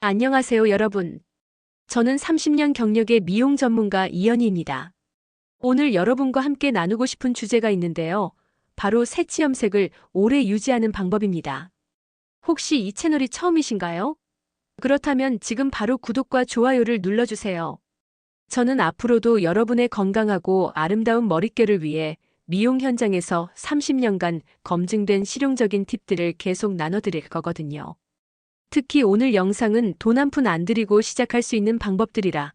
안녕하세요, 여러분. 저는 30년 경력의 미용 전문가 이연희입니다. 오늘 여러분과 함께 나누고 싶은 주제가 있는데요. 바로 새치 염색을 오래 유지하는 방법입니다. 혹시 이 채널이 처음이신가요? 그렇다면 지금 바로 구독과 좋아요를 눌러주세요. 저는 앞으로도 여러분의 건강하고 아름다운 머릿결을 위해 미용 현장에서 30년간 검증된 실용적인 팁들을 계속 나눠드릴 거거든요. 특히 오늘 영상은 돈 한 푼 안 들이고 시작할 수 있는 방법들이라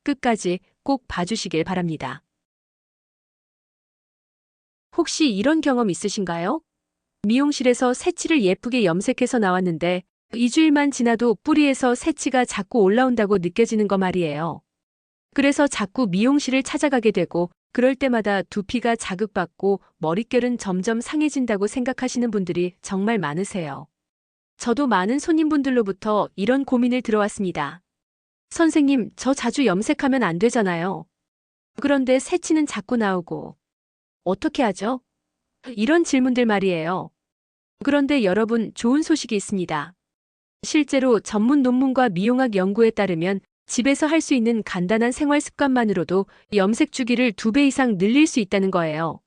끝까지 꼭 봐주시길 바랍니다. 혹시 이런 경험 있으신가요? 미용실에서 새치를 예쁘게 염색해서 나왔는데 2주일만 지나도 뿌리에서 새치가 자꾸 올라온다고 느껴지는 거 말이에요. 그래서 자꾸 미용실을 찾아가게 되고 그럴 때마다 두피가 자극받고 머릿결은 점점 상해진다고 생각하시는 분들이 정말 많으세요. 저도 많은 손님분들로부터 이런 고민을 들어왔습니다. 선생님, 저 자주 염색하면 안 되잖아요. 그런데 새치는 자꾸 나오고. 어떻게 하죠? 이런 질문들 말이에요. 그런데 여러분, 좋은 소식이 있습니다. 실제로 전문 논문과 미용학 연구에 따르면 집에서 할 수 있는 간단한 생활 습관만으로도 염색 주기를 2배 이상 늘릴 수 있다는 거예요.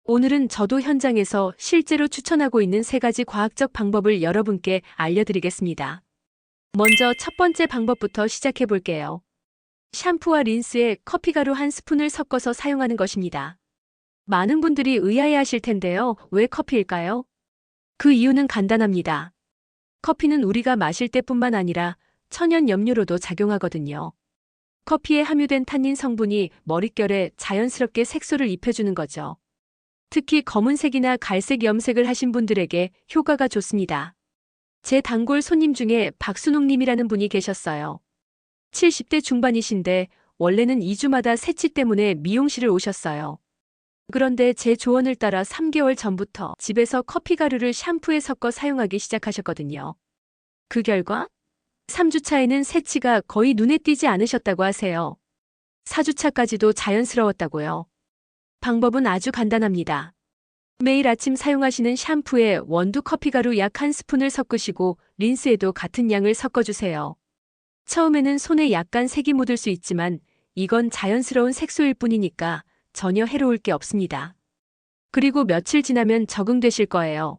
오늘은 저도 현장에서 실제로 추천하고 있는 3가지 과학적 방법을 여러분께 알려드리겠습니다. 먼저 첫 번째 방법부터 시작해 볼게요. 샴푸와 린스에 커피가루 1스푼을 섞어서 사용하는 것입니다. 많은 분들이 의아해 하실 텐데요. 왜 커피일까요? 그 이유는 간단합니다. 커피는 우리가 마실 때뿐만 아니라 천연 염료로도 작용하거든요. 커피에 함유된 탄닌 성분이 머릿결에 자연스럽게 색소를 입혀주는 거죠. 특히 검은색이나 갈색 염색을 하신 분들에게 효과가 좋습니다. 제 단골 손님 중에 박순옥님이라는 분이 계셨어요. 70대 중반이신데 원래는 2주마다 새치 때문에 미용실을 오셨어요. 그런데 제 조언을 따라 3개월 전부터 집에서 커피 가루를 샴푸에 섞어 사용하기 시작하셨거든요. 그 결과 3주차에는 새치가 거의 눈에 띄지 않으셨다고 하세요. 4주차까지도 자연스러웠다고요. 방법은 아주 간단합니다. 매일 아침 사용하시는 샴푸에 원두 커피가루 약 1스푼을 섞으시고 린스에도 같은 양을 섞어주세요. 처음에는 손에 약간 색이 묻을 수 있지만 이건 자연스러운 색소일 뿐이니까 전혀 해로울 게 없습니다. 그리고 며칠 지나면 적응되실 거예요.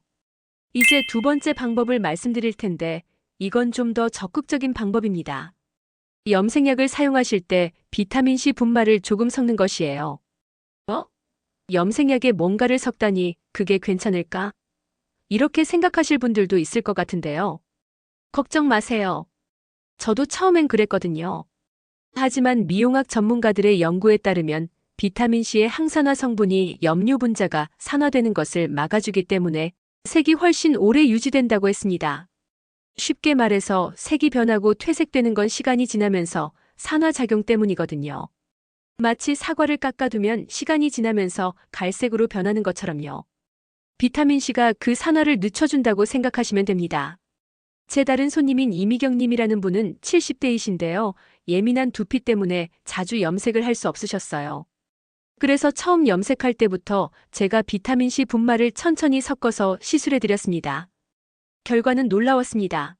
이제 2번째 방법을 말씀드릴 텐데 이건 좀 더 적극적인 방법입니다. 염색약을 사용하실 때 비타민C 분말을 조금 섞는 것이에요. 염색약에 뭔가를 섞다니 그게 괜찮을까? 이렇게 생각하실 분들도 있을 것 같은데요. 걱정 마세요. 저도 처음엔 그랬거든요. 하지만 미용학 전문가들의 연구에 따르면 비타민C의 항산화 성분이 염료 분자가 산화되는 것을 막아주기 때문에 색이 훨씬 오래 유지된다고 했습니다. 쉽게 말해서 색이 변하고 퇴색되는 건 시간이 지나면서 산화작용 때문이거든요. 마치 사과를 깎아두면 시간이 지나면서 갈색으로 변하는 것처럼요. 비타민C가 그 산화를 늦춰준다고 생각하시면 됩니다. 제 다른 손님인 이미경님이라는 분은 70대이신데요. 예민한 두피 때문에 자주 염색을 할 수 없으셨어요. 그래서 처음 염색할 때부터 제가 비타민C 분말을 천천히 섞어서 시술해드렸습니다. 결과는 놀라웠습니다.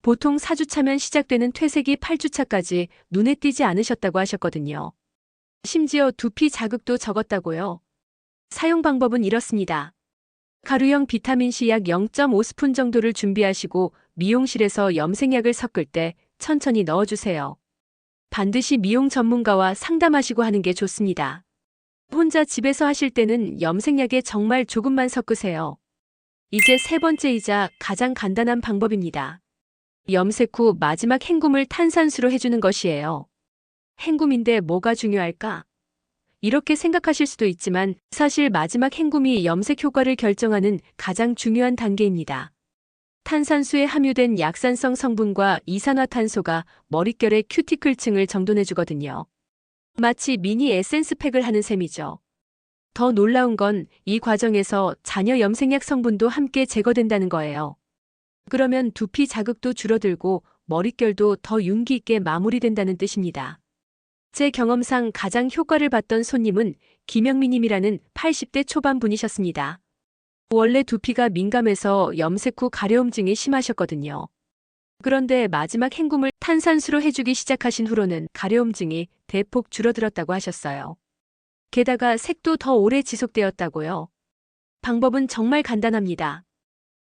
보통 4주차면 시작되는 퇴색이 8주차까지 눈에 띄지 않으셨다고 하셨거든요. 심지어 두피 자극도 적었다고요. 사용 방법은 이렇습니다. 가루형 비타민C 약 0.5스푼 정도를 준비하시고 미용실에서 염색약을 섞을 때 천천히 넣어주세요. 반드시 미용 전문가와 상담하시고 하는 게 좋습니다. 혼자 집에서 하실 때는 염색약에 정말 조금만 섞으세요. 이제 3번째이자 가장 간단한 방법입니다. 염색 후 마지막 헹굼을 탄산수로 해주는 것이에요. 헹굼인데 뭐가 중요할까? 이렇게 생각하실 수도 있지만 사실 마지막 헹굼이 염색 효과를 결정하는 가장 중요한 단계입니다. 탄산수에 함유된 약산성 성분과 이산화탄소가 머릿결의 큐티클층을 정돈해주거든요. 마치 미니 에센스 팩을 하는 셈이죠. 더 놀라운 건 이 과정에서 잔여 염색약 성분도 함께 제거된다는 거예요. 그러면 두피 자극도 줄어들고 머릿결도 더 윤기 있게 마무리된다는 뜻입니다. 제 경험상 가장 효과를 봤던 손님은 김영미님이라는 80대 초반 분이셨습니다. 원래 두피가 민감해서 염색 후 가려움증이 심하셨거든요. 그런데 마지막 헹굼을 탄산수로 해주기 시작하신 후로는 가려움증이 대폭 줄어들었다고 하셨어요. 게다가 색도 더 오래 지속되었다고요. 방법은 정말 간단합니다.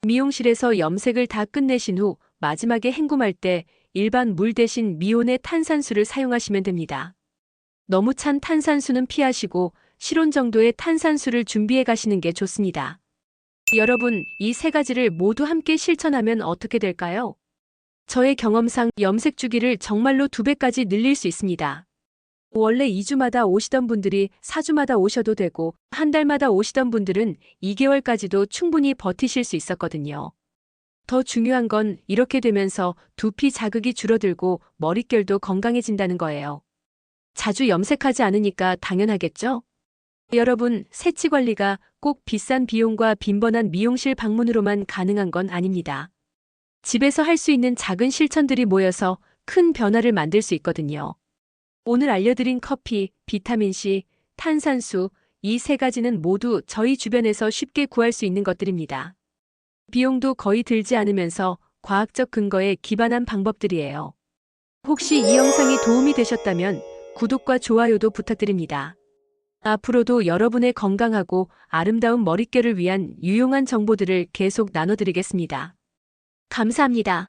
미용실에서 염색을 다 끝내신 후 마지막에 헹굼할 때 일반 물 대신 미온의 탄산수를 사용하시면 됩니다. 너무 찬 탄산수는 피하시고 실온 정도의 탄산수를 준비해 가시는 게 좋습니다. 여러분, 이 세 가지를 모두 함께 실천하면 어떻게 될까요? 저의 경험상 염색 주기를 정말로 2배까지 늘릴 수 있습니다. 원래 2주마다 오시던 분들이 4주마다 오셔도 되고 한 달마다 오시던 분들은 2개월까지도 충분히 버티실 수 있었거든요. 더 중요한 건 이렇게 되면서 두피 자극이 줄어들고 머릿결도 건강해진다는 거예요. 자주 염색하지 않으니까 당연하겠죠? 여러분, 세치 관리가 꼭 비싼 비용과 빈번한 미용실 방문으로만 가능한 건 아닙니다. 집에서 할 수 있는 작은 실천들이 모여서 큰 변화를 만들 수 있거든요. 오늘 알려드린 커피, 비타민C, 탄산수, 이 세 가지는 모두 저희 주변에서 쉽게 구할 수 있는 것들입니다. 비용도 거의 들지 않으면서 과학적 근거에 기반한 방법들이에요. 혹시 이 영상이 도움이 되셨다면 구독과 좋아요도 부탁드립니다. 앞으로도 여러분의 건강하고 아름다운 머릿결을 위한 유용한 정보들을 계속 나눠드리겠습니다. 감사합니다.